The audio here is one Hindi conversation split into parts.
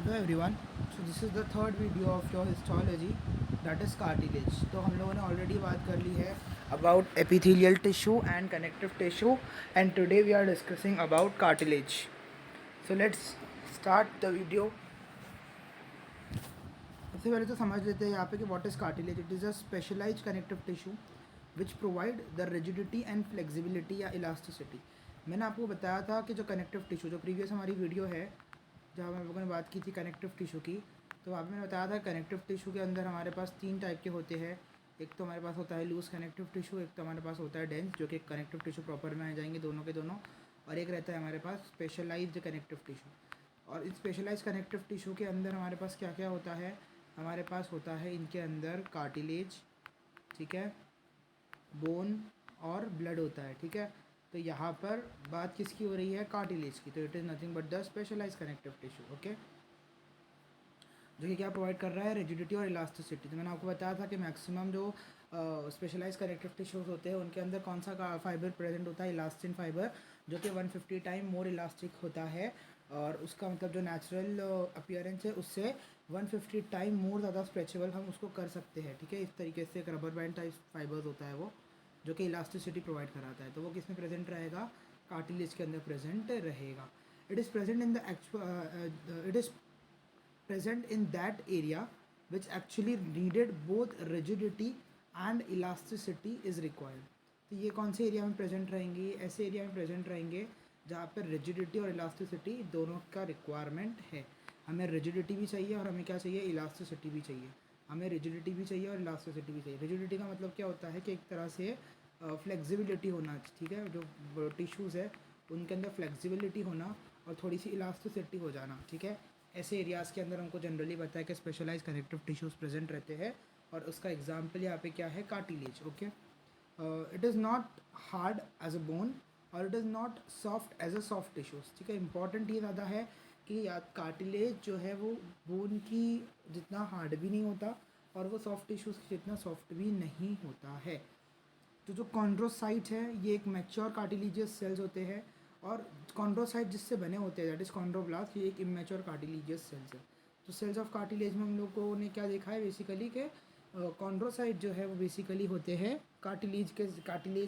Hello everyone. So this is the third video of your histology, that is cartilage. तो हम लोगों ने ऑलरेडी बात कर ली है about epithelial tissue and connective tissue, and today we are discussing about cartilage. So let's start the video. सबसे पहले तो समझ लेते हैं यहाँ पे कि what is cartilage. It is a specialized connective tissue which provide the rigidity and flexibility या elasticity. मैंने आपको बताया था कि जो कनेक्टिव टिश्यू, जो प्रीवियस हमारी वीडियो है जहाँ हम लोगों ने बात की थी कनेक्टिव टिश्यू की, तो वहाँ पे मैंने बताया था कनेक्टिव टिश्यू के अंदर हमारे पास तीन टाइप के होते हैं. एक तो हमारे पास होता है लूज कनेक्टिव टिश्यू, एक तो हमारे पास होता है डेंस, जो कि कनेक्टिव टिश्यू प्रॉपर में आ जाएंगे दोनों के दोनों, और एक रहता है हमारे पास स्पेशलाइज्ड कनेक्टिव टिश्यू. और इस स्पेशलाइज्ड कनेक्टिव टिश्यू के अंदर हमारे पास क्या क्या होता है, हमारे पास होता है इनके अंदर कार्टिलेज, ठीक है, बोन और ब्लड होता है, ठीक है. तो यहाँ पर बात किसकी हो रही है, कार्टिलेज की. तो it is nothing but the specialised connective tissue, okay, जो कि क्या प्रोवाइड कर रहा है, रिजिडिटी और इलास्टिसिटी. तो मैंने आपको बताया था कि मैक्सिमम जो स्पेशलाइज्ड कनेक्टिव टिश्यूज़ होते हैं उनके अंदर कौन सा फाइबर प्रेजेंट होता है, इलास्टिन फाइबर, जो कि 150 टाइम मोर इलास्टिक होता है. और उसका मतलब जो नेचुरल अपीयरेंस है उससे 150 टाइम मोर ज़्यादा स्ट्रेचेबल हम उसको कर सकते हैं, ठीक है. इस तरीके से एक रबर बैंड टाइप फाइबर्स होता है वो, जो कि इलास्टिसिटी प्रोवाइड कराता है. तो वो किस में प्रेजेंट रहेगा, कार्टिलेज के अंदर प्रेजेंट रहेगा. It is present in the it is present in that area which actually needed both rigidity and elasticity is required. तो ये कौन से एरिया में प्रेजेंट रहेंगे, ऐसे एरिया में प्रेजेंट रहेंगे जहाँ पर रिजिडिटी और इलास्टिसिटी दोनों का रिक्वायरमेंट है. हमें रिजिडिटी भी चाहिए और हमें क्या चाहिए, इलास्टिसिटी भी चाहिए. हमें रिजिडिटी भी चाहिए और इलास्टिसिटी भी चाहिए. रिजिडिटी का मतलब क्या होता है कि एक तरह से फ्लेक्सिबिलिटी होना, ठीक है, जो टिश्यूज़ है उनके अंदर फ्लेक्सिबिलिटी होना और थोड़ी सी इलास्टिसिटी हो जाना, ठीक है. ऐसे एरियाज़ के अंदर हमको जनरली पता है कि स्पेशलाइज कनेक्टिव टिश्यूज़ प्रेजेंट रहते हैं. और उसका एग्जांपल यहाँ पे क्या है, cartilage, okay. It is not hard as a bone और it is not soft as a soft tissues, ठीक है. इंपॉर्टेंट ये ज़्यादा है कि या कार्टिलेज जो है वो बोन की जितना हार्ड भी नहीं होता और वो सॉफ्ट टिश्यूज़ जितना सॉफ्ट भी नहीं होता है. तो जो कॉन्ड्रोसाइट है ये एक मैच्योर कार्टिलीजियस सेल्स होते हैं, और कॉन्ड्रोसाइट जिससे बने होते हैं दैट इज़ कॉन्ड्रोब्लास्ट, ये एक इमेच्योर कार्टिलीजियस सेल्स है. तो सेल्स ऑफ कार्टिलेज में हम लोगों ने क्या देखा है बेसिकली कि कॉन्ड्रोसाइट जो है वो बेसिकली होते हैं कार्टिलेज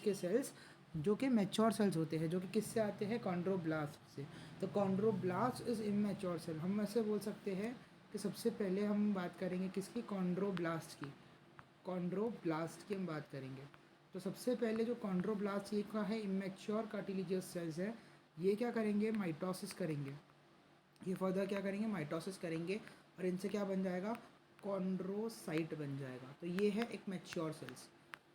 के सेल्स, जो कि मैच्योर सेल्स होते हैं, जो कि किससे आते हैं, कॉन्ड्रोब्लास्ट से. तो कॉन्ड्रोब्लास्ट इज़ इमेच्योर सेल. हम ऐसे बोल सकते हैं कि सबसे पहले हम बात करेंगे किसकी, कॉन्ड्रोब्लास्ट की. कॉन्ड्रोब्लास्ट की हम बात करेंगे. तो सबसे पहले जो कॉन्ड्रोब्लास्ट ये का है, इमेच्योर कार्टिलिजियस सेल्स है, ये क्या करेंगे, माइटोसिस करेंगे. ये फर्दर क्या करेंगे, माइटोसिस करेंगे और इनसे क्या बन जाएगा, कॉन्ड्रोसाइट बन जाएगा. तो ये है एक मैच्योर सेल्स,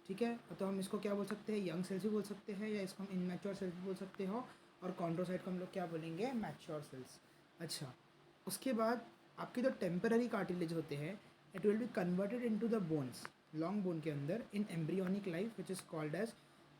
ठीक है. तो हम इसको क्या बोल सकते हैं, यंग सेल्स भी बोल सकते हैं, या इसको हम इमेच्योर सेल्स भी बोल सकते हो. और कॉन्ड्रोसाइट को हम लोग क्या बोलेंगे, मैच्योर सेल्स. अच्छा, उसके बाद आपके जो टेम्पररी कार्टिलेज होते हैं, it will be converted into the bones, long bone के अंदर, in embryonic life which is called as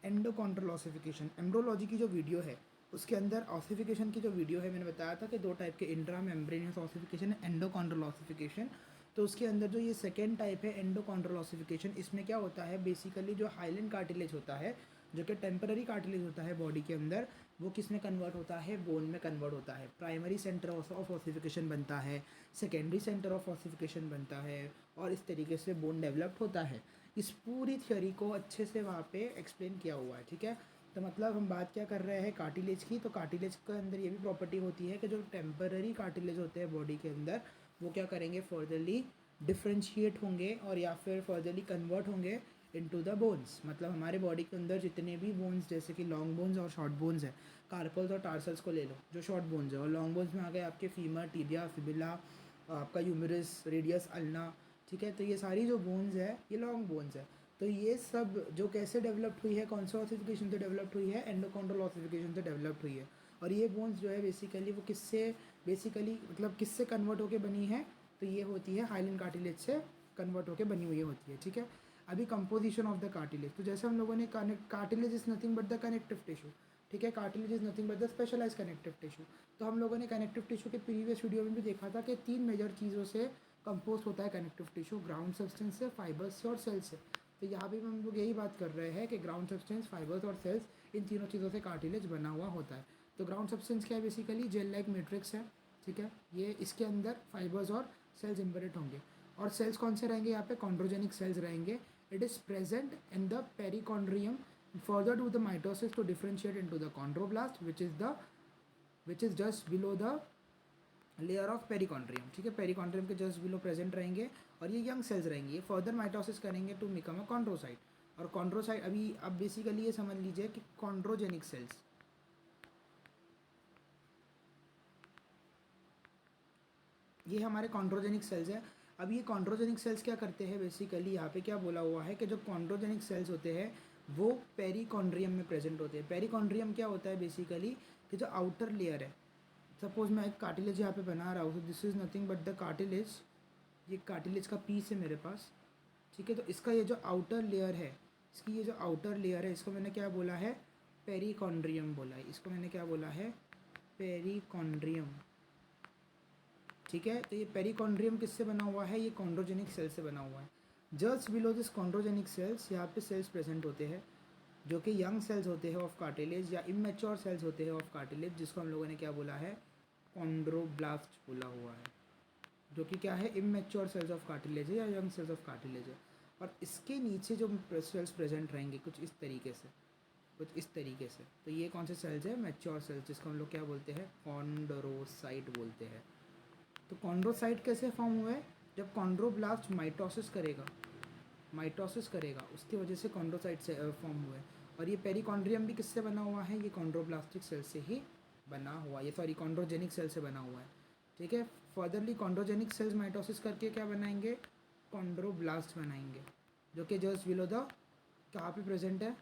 endochondral ossification. Embryology की जो वीडियो है उसके अंदर ऑसिफिकेशन की जो वीडियो है मैंने बताया था कि दो टाइप के, इंट्रा मेम्ब्रेनियस ऑसिफिकेशन है, एंडोकॉन्ड्रल ऑसिफिकेशन. तो उसके अंदर जो ये सेकेंड टाइप है एंडोकॉन्ड्रल ऑसिफिकेशन, इसमें क्या होता है बेसिकली, जो हाइलैंड कार्टिलेज होता है, जो कि टेम्पररी कार्टिलेज होता है बॉडी के अंदर, वो किस में कन्वर्ट होता है, बोन में कन्वर्ट होता है. प्राइमरी सेंटर ऑफ ऑसिफिकेशन बनता है, सेकेंडरी सेंटर ऑफ ऑसिफिकेशन बनता है, और इस तरीके से बोन डेवलप्ड होता है. इस पूरी थ्योरी को अच्छे से वहाँ पे एक्सप्लेन किया हुआ है, ठीक है. तो मतलब हम बात क्या कर रहे हैं, कार्टिलेज की. तो कार्टिलेज के अंदर ये भी प्रॉपर्टी होती है कि जो टेम्पररी कार्टिलेज होते हैं बॉडी के अंदर, वो क्या करेंगे, फर्दरली डिफ्रेंशिएट होंगे और या फिर फर्दरली कन्वर्ट होंगे इनटू द बोन्स. मतलब हमारे बॉडी के अंदर जितने भी बोन्स, जैसे कि लॉन्ग बोन्स और शॉर्ट बोन्स है, कार्पल्स और टार्सल्स को ले लो जो शॉर्ट बोन्स है, और लॉन्ग बोन्स में आ गए आपके फीमर, टिबिया, फिबिला, आपका यूमरस, रेडियस, अल्ना, ठीक है. तो ये सारी जो बोन्स है ये लॉन्ग बोन्स है. तो ये सब जो कैसे डेवलप्ड हुई है, कौन सा ऑसिफिकेशन से डेवलप्ड हुई है, एंडोकॉन्ड्रल ऑसिफिकेशन से डेवलप्ड हुई है. और ये बोन्स जो है बेसिकली वो किससे, बेसिकली मतलब किससे कन्वर्ट होकर बनी है, तो ये होती है हाइलैंड कार्टिलेज से कन्वर्ट होकर बनी हुई होती है, ठीक है. अभी कंपोजिशन ऑफ द कार्टिलेज, तो जैसे हम लोगों ने cartilage is nothing but the connective tissue, ठीक है. Cartilage is nothing but the specialise connective tissue. तो हम लोगों ने कनेक्टिव टिश्यू के प्रीवियस वीडियो में भी देखा था कि तीन मेजर चीज़ों से कंपोज होता है कनेक्टिव टिश्यू, ग्राउंड सब्सटेंस से, फाइबर्स से और सेल्स से. तो यहाँ भी हम लोग यही बात कर रहे हैं कि ग्राउंड सब्सटेंस, फाइबर्स और सेल्स, इन तीनों चीज़ों से कार्टिलेज बना हुआ होता है. तो ग्राउंड सब्सटेंस क्या है, बेसिकली जेल लाइक मैट्रिक्स है, ठीक है। ये इसके अंदर फाइबर्स और सेल्स एम्बेडेड होंगे, और सेल्स कौन से रहेंगे यहाँ पे, कॉन्ड्रोजेनिक सेल्स रहेंगे। It is present in the perichondrium further to the mitosis to differentiate into the chondroblast which is just below the layer of perichondrium. ठीक है, पेरिकॉन्ड्रियम के जस्ट बिलो प्रेजेंट रहेंगे, और ये यंग सेल्स रहेंगे। ये फर्दर माइटोसिस करेंगे टू बिकम अ कॉन्ड्रोसाइट। और कॉन्ड्रोसाइट अभी अब बेसिकली ये समझ लीजिए कि कॉन्ड्रोजेनिक सेल्स, ये हमारे कॉन्ड्रोजेनिक सेल्स हैं। अब ये कॉन्ड्रोजेनिक सेल्स क्या करते हैं, बेसिकली यहाँ पे क्या बोला हुआ है कि जो कॉन्ड्रोजेनिक सेल्स होते हैं वो पेरिकॉन्ड्रियम में प्रेजेंट होते हैं। पेरिकॉन्ड्रियम क्या होता है बेसिकली, कि जो आउटर लेयर है, सपोज मैं एक कार्टिलेज यहाँ पे बना रहा हूँ, this is nothing but the cartilage, ये कार्टिलेज का पीस है मेरे पास। ठीक है, तो इसका ये जो आउटर लेयर है, इसकी ये जो आउटर लेयर है, इसको मैंने क्या बोला है, पेरिकॉन्ड्रियम बोला है। इसको मैंने क्या बोला है, पेरिकॉन्ड्रियम। ठीक है, तो ये पेरिकॉन्ड्रियम किससे बना हुआ है, ये कॉन्ड्रोजेनिक सेल से बना हुआ है। जस्ट बिलो दिस कॉन्ड्रोजेनिक सेल्स यहाँ पे सेल्स प्रेजेंट होते हैं जो कि यंग सेल्स होते हैं ऑफ कार्टिलेज, या इमेच्योर सेल्स होते हैं ऑफ कार्टिलेज, जिसको हम लोगों ने क्या बोला है, कॉन्ड्रोब्लास्ट बोला हुआ है, जो कि क्या है, इमेच्योर सेल्स ऑफ कार्टिलेज है या यंग सेल्स ऑफ कार्टिलेज है। और इसके नीचे जो सेल्स प्रेजेंट रहेंगे कुछ इस तरीके से, कुछ इस तरीके से। तो ये कौन से सेल्स है, मैच्योर सेल्स, जिसको हम लोग क्या बोलते हैं, कॉन्ड्रोसाइट बोलते हैं। तो कॉन्ड्रोसाइट कैसे फॉर्म हुआ है, जब कॉन्ड्रोब्लास्ट माइटोसिस करेगा उसकी वजह से कॉन्ड्रोसाइट से फॉर्म हुआ है। और ये पेरिकॉन्ड्रियम भी किससे बना हुआ है, ये कॉन्ड्रोब्लास्टिक सेल से ही बना हुआ है, ये सॉरी कॉन्ड्रोजेनिक सेल से बना हुआ है। ठीक है, फर्दरली कॉन्ड्रोजेनिक सेल्स माइटोसिस करके क्या बनाएंगे, कॉन्ड्रोब्लास्ट बनाएंगे, जो कि जस्ट बिलो द, कहाँ पे प्रेजेंट है,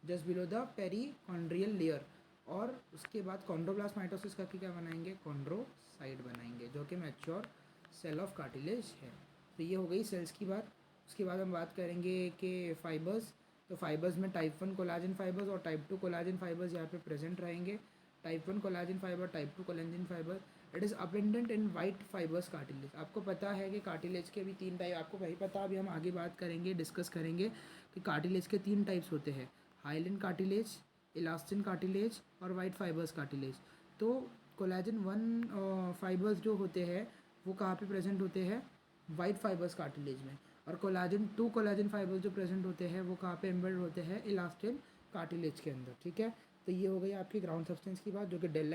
जस्ट बिलो द पेरिकॉन्ड्रियल लेयर। और उसके बाद कॉन्ड्रोब्लास्ट माइटोसिस करके क्या बनाएंगे, कॉन्ड्रोसाइट बनाएंगे, जो कि मैच्योर सेल ऑफ कार्टिलेज है। तो ये हो गई सेल्स की बात। उसके बाद हम बात करेंगे कि फाइबर्स। तो फाइबर्स में टाइप 1 कोलाजन फाइबर्स और टाइप 2 कोलाजन फाइबर्स यहाँ पे प्रेजेंट रहेंगे। Type 1 collagen fiber, type 2 collagen fiber, it is abundant in white fibers cartilage. आपको पता है कि कार्टिलेज के भी 3 टाइप, आपको वही पता, अभी हम आगे बात करेंगे, डिस्कस करेंगे कि कार्टिलेज के 3 टाइप्स होते हैं, हाइलिन कार्टिलेज, इलास्टिन कार्टिलेज और वाइट फाइबर्स कार्टिलेज। तो कोलाजन 1 फाइबर्स जो होते हैं वो कहाँ पे प्रेजेंट होते हैं, वाइट फाइबर्स कार्टिलेज में। और कोलाजन 2 कोलाजन फाइबर्स जो प्रेजेंट होते हैं वो कहाँ पे एम्बेड होते हैं, इलास्टिन कार्टिलेज के अंदर। ठीक है, तो ये हो गई आपकी ग्राउंड सब्सटेंस की बात, जो कि जेल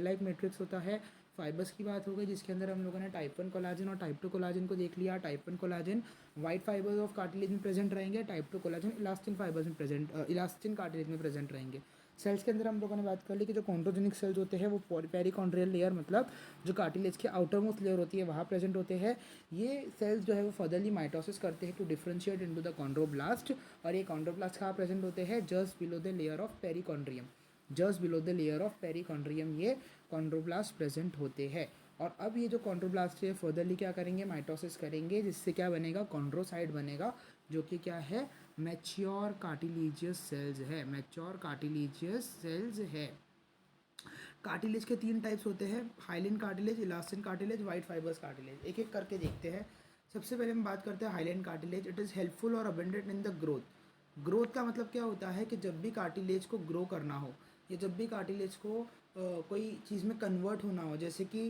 लाइक मैट्रिक्स होता है। फाइबर्स की बात हो गई, जिसके अंदर हम लोगों ने टाइप 1 कोलाजन और टाइप 2 कोलाजन को देख लिया। Type 1 collagen white fibres of cartilage में प्रेजेंट रहेंगे, टाइप 2 कोलाजन इलास्टिन फाइबर्स में प्रेजेंट, इलास्टिन कार्टिलेज में प्रेजेंट रहेंगे। सेल्स के अंदर हम लोगों ने बात कर ली कि जो कॉन्ड्रोजेनिक सेल्स होते हैं वो पेरिकॉन्ड्रियल लेयर, मतलब जो कार्टिलेज की आउटर मोस्ट लेयर होती है वहाँ प्रेजेंट होते हैं। ये सेल्स जो है वो फर्दरली माइटोसिस करते हैं to differentiate into the chondroblast. और ये कॉन्ड्रोब्लास्ट कहाँ प्रेजेंट होते हैं, just below the layer of perichondrium, just below the layer of perichondrium ये कॉन्ड्रोब्लास्ट प्रेजेंट होते हैं। और अब ये जो कॉन्ड्रोब्लास्ट है फर्दरली क्या करेंगे, माइटोसिस करेंगे, जिससे क्या बनेगा, कॉन्ड्रोसाइट बनेगा, जो कि क्या है, मैच्योर कार्टिलेजियस सेल्स है, मैच्योर कार्टिलेजियस सेल्स है। कार्टिलेज के 3 टाइप्स होते हैं, hyaline cartilage, elastin cartilage, white fibers cartilage. एक एक करके देखते हैं। सबसे पहले हम बात करते हैं hyaline cartilage. It is helpful और abundant in the growth. Growth का मतलब क्या होता है कि जब भी कार्टिलेज को ग्रो करना हो, या जब भी कार्टिलेज को कोई चीज़ में कन्वर्ट होना हो, जैसे कि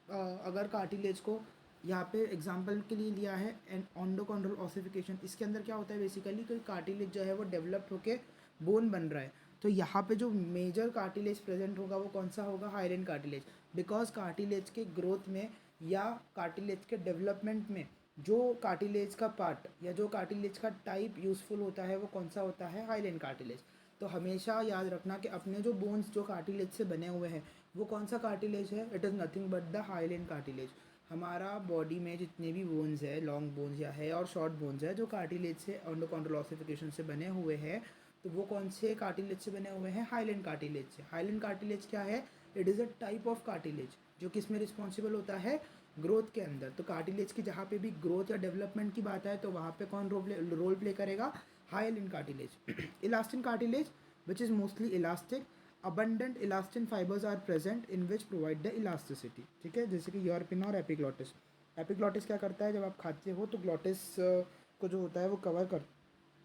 अगर कार्टिलेज को यहाँ पे एग्जांपल के लिए लिया है एंड ऑन्डोकॉन्ड्रल ऑसिफिकेशन, इसके अंदर क्या होता है बेसिकली, कोई कार्टिलेज जो है वो डेवलप्ड होके बोन बन रहा है, तो यहाँ पे जो मेजर कार्टिलेज प्रेजेंट होगा वो कौन सा होगा, हाइलिन कार्टिलेज। बिकॉज कार्टिलेज के ग्रोथ में या कार्टिलेज के डेवलपमेंट में जो कार्टिलेज का पार्ट या जो कार्टिलेज का टाइप यूज़फुल होता है वो कौन सा होता है, हाइलिन कार्टिलेज। तो हमेशा याद रखना कि अपने जो बोन्स जो कार्टिलेज से बने हुए हैं वो कौन सा कार्टिलेज है, it is nothing but the hyaline cartilage. हमारा बॉडी में जितने भी बोन्स है, लॉन्ग बोन्स या है और शॉर्ट बोन्स है, जो कार्टिलेज से ऑन्डोकॉन्ड्रल ऑसिफिकेशन से बने हुए हैं, तो वो कौन से कार्टिलेज से बने हुए हैं, हाइलिन कार्टिलेज से। हाइलिन कार्टिलेज क्या है, it is a type of cartilage जो कि इसमें रिस्पॉन्सिबल होता है ग्रोथ के अंदर। तो कार्टिलेज की जहाँ पे भी ग्रोथ या डेवलपमेंट की बात है तो वहाँ पे कौन रोल प्ले करेगा, hyaline cartilage. Elastin cartilage which is mostly elastic, abundant elastin fibers are present in which provide the elasticity। ठीक है, जैसे कि यूरपिना और एपिग्लॉटिस। एपिग्लॉटिस क्या करता है, जब आप खाते हो तो ग्लॉटिस को जो होता है वो कवर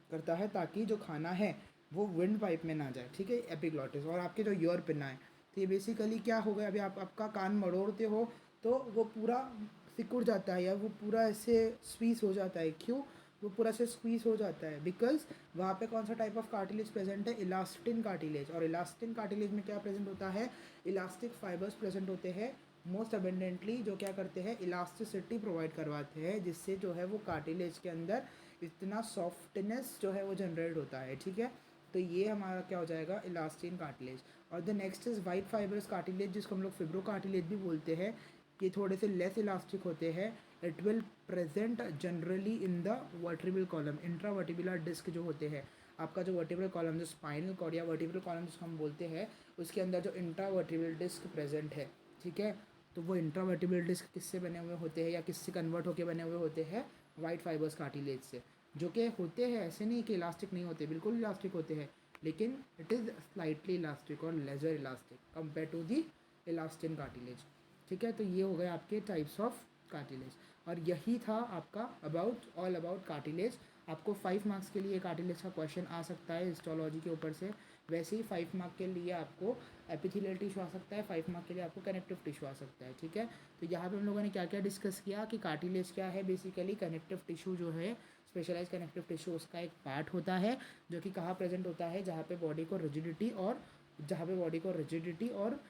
करता है ताकि जो खाना है वो विंड पाइप में ना जाए। ठीक है, एपिग्लॉटिस। और आपके जो यूरपिना है तो ये बेसिकली क्या हो गया, अभी आप आपका कान मरोड़ते हो तो वो पूरा सिकुड़ जाता है या वो पूरा ऐसे स्क्वीज हो जाता है। क्यों वो पूरा से स्क्वीज हो जाता है? बिकॉज वहाँ पे कौन सा टाइप ऑफ कार्टिलेज प्रेजेंट है? Elastin cartilage. और इलास्टिन कार्टिलेज में क्या प्रेजेंट होता है? इलास्टिक फाइबर्स प्रेजेंट होते हैं मोस्ट अबेंडेंटली, जो क्या करते हैं, इलास्टिसिटी प्रोवाइड करवाते हैं, जिससे जो है वो कार्टिलेज के अंदर इतना सॉफ्टनेस जो है वो जनरेट होता है। ठीक है, तो ये हमारा क्या हो जाएगा, इलास्टिन कार्टिलेज। और the next is white fibers cartilage, जिसको हम लोग फिब्रो कार्टिलेज भी बोलते हैं। ये थोड़े से लेस इलास्टिक होते हैं। It will present generally in the vertebral column, intravertebral disc जो होते हैं, आपका जो वर्टिब्रल कॉलम, जो स्पाइनल कॉर्ड या वर्टिब्रल कॉलम जिसको हम बोलते हैं, उसके अंदर जो इंट्रावर्टिब्रल डिस्क प्रेजेंट है। ठीक है, तो वो इंट्रावर्टिब्रल डिस्क किससे बने हुए होते हैं या किससे कन्वर्ट होकर बने हुए होते हैं? वाइट फाइबर्स कार्टिलेज से, जो कि होते हैं, ऐसे नहीं कि इलास्टिक नहीं होते, बिल्कुल इलास्टिक होते हैं, लेकिन इट इज़ स्लाइटली इलास्टिक और lesser elastic compare to the elastin cartilage. ठीक है, तो ये हो गए आपके टाइप्स ऑफ कार्टिलेज। और यही था आपका ऑल अबाउट कार्टिलेज। आपको 5 मार्क्स के लिए कार्टिलेज का क्वेश्चन आ सकता है हिस्टोलॉजी के ऊपर से। वैसे ही 5 मार्क के लिए आपको एपिथेलियल टिश्यू आ सकता है, 5 मार्क के लिए आपको कनेक्टिव टिश्यू आ सकता है। ठीक है, तो यहाँ पे हम लोगों ने क्या क्या डिस्कस किया कि कार्टिलेज क्या है। बेसिकली कनेक्टिव टिश्यू जो है, स्पेशलाइज कनेक्टिव टिश्यू, उसका एक पार्ट होता है जो कि कहाँ प्रेजेंट होता है, जहाँ पे बॉडी को रिजिडिटी और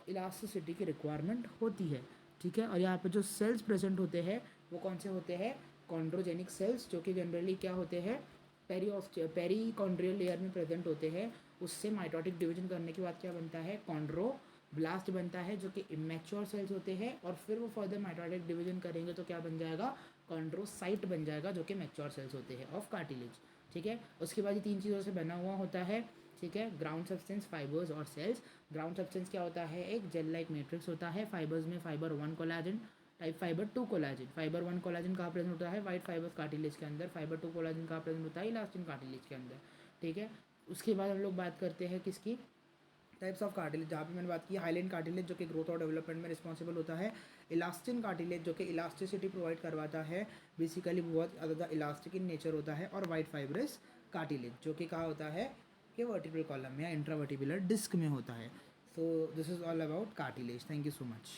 इलास्टिसिटी की रिक्वायरमेंट होती है। ठीक है, और यहाँ पे जो सेल्स प्रेजेंट होते हैं वो कौन से होते हैं? कॉन्ड्रोजेनिक सेल्स, जो कि जनरली क्या होते हैं, पेरीकॉन्ड्रियल लेयर में प्रेजेंट होते हैं। उससे माइटोटिक डिवीजन करने के बाद क्या बनता है? कॉन्ड्रोब्लास्ट बनता है, जो कि इमेच्योर सेल्स होते हैं। और फिर वो फर्दर माइटोटिक डिवीजन करेंगे तो क्या बन जाएगा? कॉन्ड्रोसाइट बन जाएगा, जो कि मैच्योर सेल्स होते हैं ऑफ कार्टिलेज। ठीक है, उसके बाद ये 3 चीज़ों से बना हुआ होता है। ठीक है, ग्राउंड सब्सटेंस, फाइबर्स और सेल्स। ग्राउंड सब्सटेंस क्या होता है? एक जेल लाइक मैट्रिक्स होता है। फाइबर्स में fibre 1 collagen, type fibre 2 collagen. Fibre 1 collagen कहाँ प्रेजेंट होता है? वाइट फाइबर्स कार्टिलेज के अंदर। फाइबर 2 कोलाजन कहाँ प्रेजेंट होता है? इलास्टिन कार्टिलेज के अंदर। ठीक है, उसके बाद हम लोग बात करते हैं किसकी? टाइप्स ऑफ कार्टिलेज, जहाँ पे मैंने बात की हाइलाइन कार्टिलेज, जो कि ग्रोथ और डेवलपमेंट में रिस्पॉन्सिबल होता है। इलास्टिन कार्टिलेज, जो कि इलास्टिसिटी प्रोवाइड करवाता है, बेसिकली बहुत ज़्यादा इलास्टिक इन नेचर होता है। और वाइट फाइब्रस कार्टिलेज, जो कि कहाँ होता है? कि वर्टिब्रल कॉलम या इंट्रावर्टिबुलर डिस्क में होता है। So this is all about cartilage. Thank you so much.